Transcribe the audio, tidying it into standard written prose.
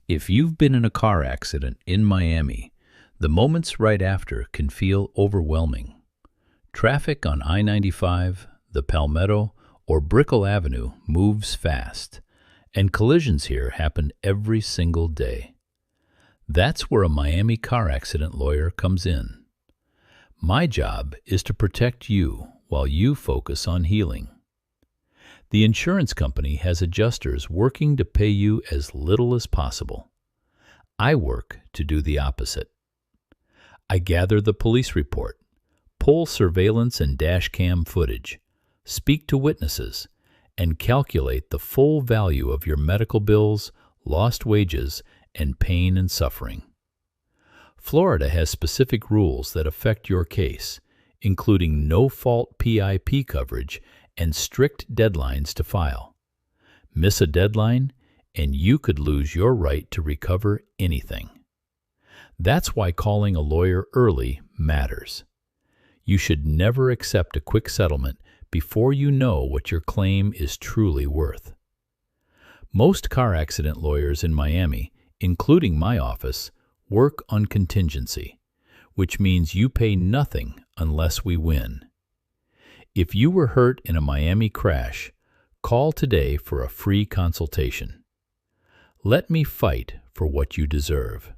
If you've been in a car accident in Miami, the moments right after can feel overwhelming. Traffic on I-95, the Palmetto, or Brickell Avenue moves fast, and collisions here happen every single day. That's where a Miami car accident lawyer comes in. My job is to protect you while you focus on healing. The insurance company has adjusters working to pay you as little as possible. I work to do the opposite. I gather the police report, pull surveillance and dash cam footage, speak to witnesses, and calculate the full value of your medical bills, lost wages, and pain and suffering. Florida has specific rules that affect your case, including no-fault PIP coverage and strict deadlines to file. Miss a deadline, and you could lose your right to recover anything. That's why calling a lawyer early matters. You should never accept a quick settlement before you know what your claim is truly worth. Most car accident lawyers in Miami, including my office, work on contingency, which means you pay nothing unless we win. If you were hurt in a Miami crash, call today for a free consultation. Let me fight for what you deserve.